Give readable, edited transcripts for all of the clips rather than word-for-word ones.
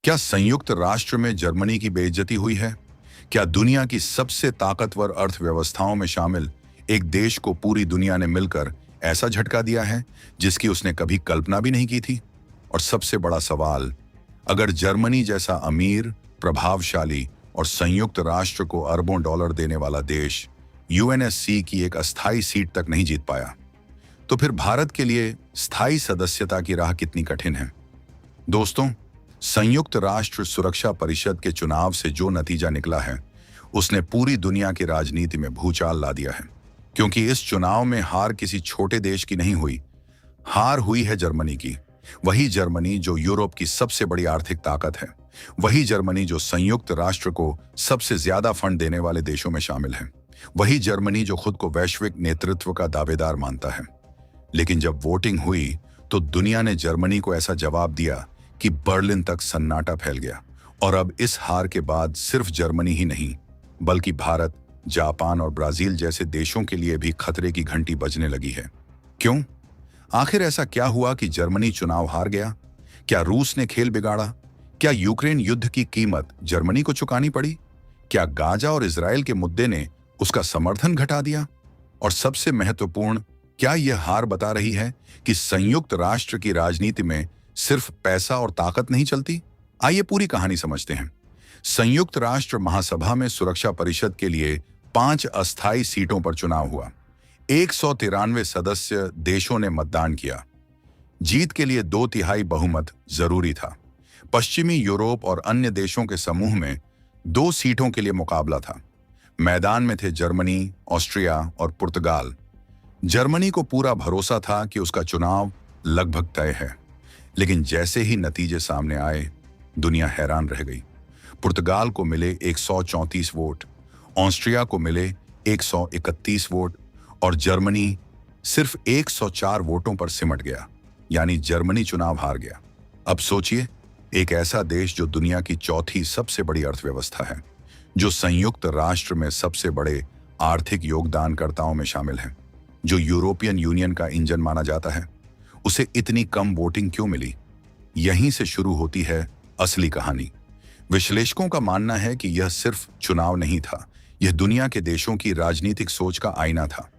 क्या संयुक्त राष्ट्र में जर्मनी की बेइज्जती हुई है? क्या दुनिया की सबसे ताकतवर अर्थव्यवस्थाओं में शामिल एक देश को पूरी दुनिया ने मिलकर ऐसा झटका दिया है जिसकी उसने कभी कल्पना भी नहीं की थी? और सबसे बड़ा सवाल, अगर जर्मनी जैसा अमीर, प्रभावशाली और संयुक्त राष्ट्र को अरबों डॉलर देने वाला देश यूएनएससी की एक अस्थायी सीट तक नहीं जीत पाया, तो फिर भारत के लिए स्थायी सदस्यता की राह कितनी कठिन है? दोस्तों, संयुक्त राष्ट्र सुरक्षा परिषद के चुनाव से जो नतीजा निकला है उसने पूरी दुनिया की राजनीति में भूचाल ला दिया है। क्योंकि इस चुनाव में हार किसी छोटे देश की नहीं हुई, हार हुई है जर्मनी की। वही जर्मनी जो यूरोप की सबसे बड़ी आर्थिक ताकत है, वही जर्मनी जो संयुक्त राष्ट्र को सबसे ज्यादा फंड देने वाले देशों में शामिल है, वही जर्मनी जो खुद को वैश्विक नेतृत्व का दावेदार मानता है। लेकिन जब वोटिंग हुई तो दुनिया ने जर्मनी को ऐसा जवाब दिया कि बर्लिन तक सन्नाटा फैल गया। और अब इस हार के बाद सिर्फ जर्मनी ही नहीं, बल्कि भारत, जापान और ब्राजील जैसे देशों के लिए भी खतरे की घंटी बजने लगी है। क्यों? आखिर ऐसा क्या हुआ कि जर्मनी चुनाव हार गया? क्या रूस ने खेल बिगाड़ा? क्या यूक्रेन युद्ध की कीमत जर्मनी को चुकानी पड़ी? क्या गाजा और इजराइल के मुद्दे ने उसका समर्थन घटा दिया? और सबसे महत्वपूर्ण, क्या यह हार बता रही है कि संयुक्त राष्ट्र की राजनीति में सिर्फ पैसा और ताकत नहीं चलती? आइए पूरी कहानी समझते हैं। संयुक्त राष्ट्र महासभा में सुरक्षा परिषद के लिए 5 अस्थायी सीटों पर चुनाव हुआ। 193 सदस्य देशों ने मतदान किया। जीत के लिए 2/3 बहुमत जरूरी था। पश्चिमी यूरोप और अन्य देशों के समूह में 2 सीटों के लिए मुकाबला था। मैदान में थे जर्मनी, ऑस्ट्रिया और पुर्तगाल। जर्मनी को पूरा भरोसा था कि उसका चुनाव लगभग तय है। लेकिन जैसे ही नतीजे सामने आए, दुनिया हैरान रह गई। पुर्तगाल को मिले 134 वोट, ऑस्ट्रिया को मिले 131 वोट और जर्मनी सिर्फ 104 वोटों पर सिमट गया। यानी जर्मनी चुनाव हार गया। अब सोचिए, एक ऐसा देश जो दुनिया की चौथी सबसे बड़ी अर्थव्यवस्था है, जो संयुक्त राष्ट्र में सबसे बड़े आर्थिक योगदानकर्ताओं में शामिल है, जो यूरोपियन यूनियन का इंजन माना जाता है, उसे इतनी कम वोटिंग क्यों मिली? यहीं से शुरू होती है असली कहानी। विश्लेषकों का मानना है कि यह सिर्फ चुनाव नहीं था, यह दुनिया के देशों की राजनीतिक सोच का आईना था।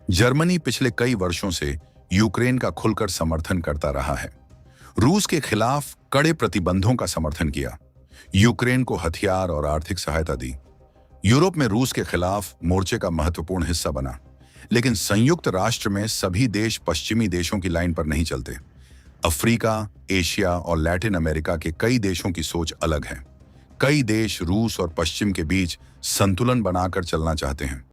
जर्मनी पिछले कई वर्षों से यूक्रेन का खुलकर समर्थन करता रहा है। रूस के खिलाफ कड़े प्रतिबंधों का समर्थन किया, यूक्रेन को हथियार और आर्थिक सहायता दी। यूरोप में रूस के खिलाफ मोर्चे का महत्वपूर्ण हिस्सा बना। लेकिन संयुक्त राष्ट्र में सभी देश पश्चिमी देशों की लाइन पर नहीं चलते। अफ्रीका, एशिया और लैटिन अमेरिका के कई देशों की सोच अलग है। कई देश रूस और पश्चिम के बीच संतुलन बनाकर चलना चाहते हैं।